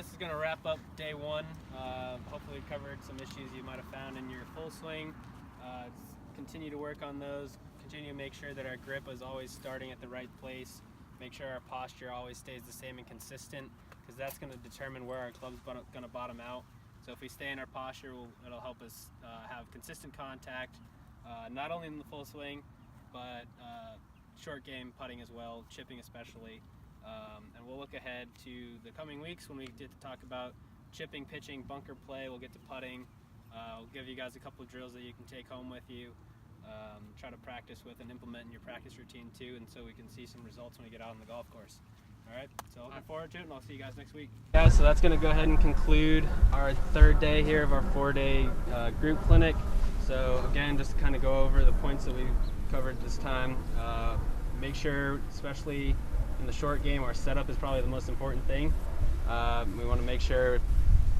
this is going to wrap up day one. Hopefully we covered some issues you might have found in your full swing. Continue to work on those. Continue to make sure that our grip is always starting at the right place. Make sure our posture always stays the same and consistent, because that's going to determine where our club's going to bottom out. So if we stay in our posture, it'll help us have consistent contact, not only in the full swing, but short game putting as well, chipping especially. And we'll look ahead to the coming weeks when we get to talk about chipping, pitching, bunker play. We'll get to putting. We'll give you guys a couple of drills that you can take home with you, try to practice with and implement in your practice routine too, and so we can see some results when we get out on the golf course. All right, so looking forward to it, and I'll see you guys next week. Guys, so that's going to go ahead and conclude our third day here of our 4-day group clinic. So again, just to kind of go over the points that we covered this time. Make sure, especially in the short game, our setup is probably the most important thing. We want to make sure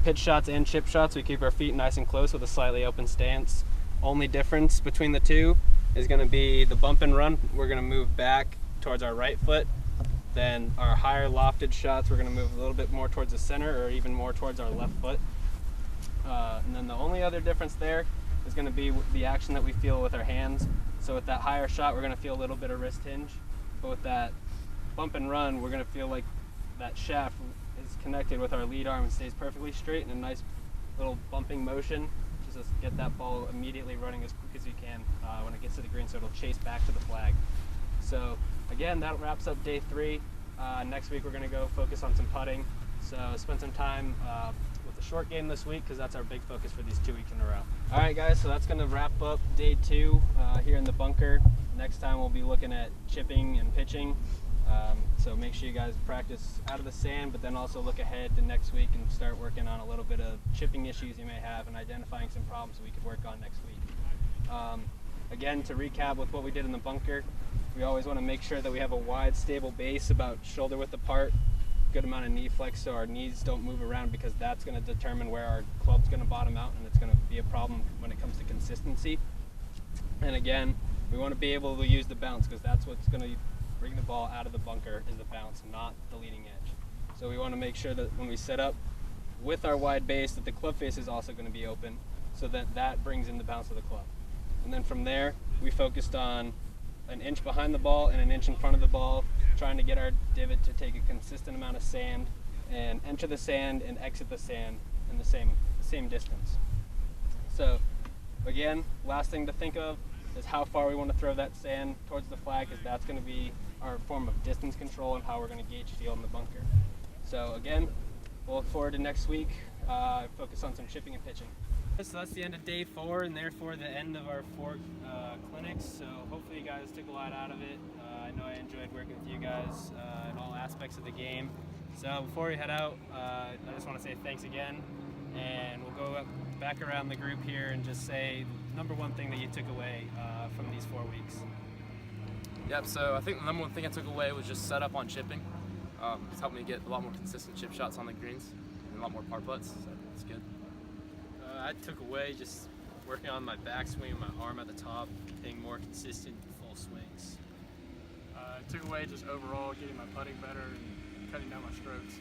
pitch shots and chip shots, we keep our feet nice and close with a slightly open stance. Only difference between the two is going to be the bump and run. We're going to move back towards our right foot. Then our higher lofted shots, we're going to move a little bit more towards the center or even more towards our left foot. And then the only other difference there is going to be the action that we feel with our hands. So with that higher shot, we're going to feel a little bit of wrist hinge. But with that bump and run, we're going to feel like that shaft is connected with our lead arm and stays perfectly straight in a nice little bumping motion. Just get that ball immediately running as quick as you can when it gets to the green, so it'll chase back to the flag. So again, that wraps up day 3. Next week we're going to go focus on some putting. So spend some time with the short game this week, because that's our big focus for these 2 weeks in a row. All right guys, so that's going to wrap up day 2 here in the bunker. Next time we'll be looking at chipping and pitching. So make sure you guys practice out of the sand, but then also look ahead to next week and start working on a little bit of chipping issues you may have and identifying some problems we could work on next week. Again, to recap with what we did in the bunker, we always want to make sure that we have a wide, stable base about shoulder width apart, good amount of knee flex so our knees don't move around, because that's going to determine where our club's going to bottom out, and it's going to be a problem when it comes to consistency. And again, we want to be able to use the bounce, because that's what's going to bring the ball out of the bunker, is the bounce, not the leading edge. So we want to make sure that when we set up with our wide base, that the club face is also going to be open, so that that brings in the bounce of the club. And then from there, we focused on an inch behind the ball and an inch in front of the ball, trying to get our divot to take a consistent amount of sand and enter the sand and exit the sand in the same distance. So again, last thing to think of is how far we want to throw that sand towards the flag, because that's going to be our form of distance control and how we're going to gauge feel in the bunker. So again, we'll look forward to next week, focus on some chipping and pitching. So that's the end of day 4, and therefore the end of our 4 clinics. So hopefully you guys took a lot out of it. I know I enjoyed working with you guys in all aspects of the game. So before we head out, I just want to say thanks again, and we'll go back around the group here and just say the number one thing that you took away from these 4 weeks. Yep, so I think the number one thing I took away was just set up on chipping. It's helped me get a lot more consistent chip shots on the greens and a lot more par putts, so it's good. I took away just working on my backswing and my arm at the top, getting more consistent full swings. I took away just overall getting my putting better and cutting down my strokes.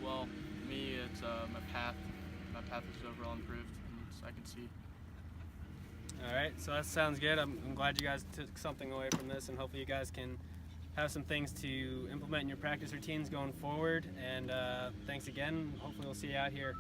Well, me, it's my path. My path is overall improved, and I can see. All right, so that sounds good. I'm glad you guys took something away from this, and hopefully you guys can have some things to implement in your practice routines going forward. And thanks again. Hopefully we'll see you out here.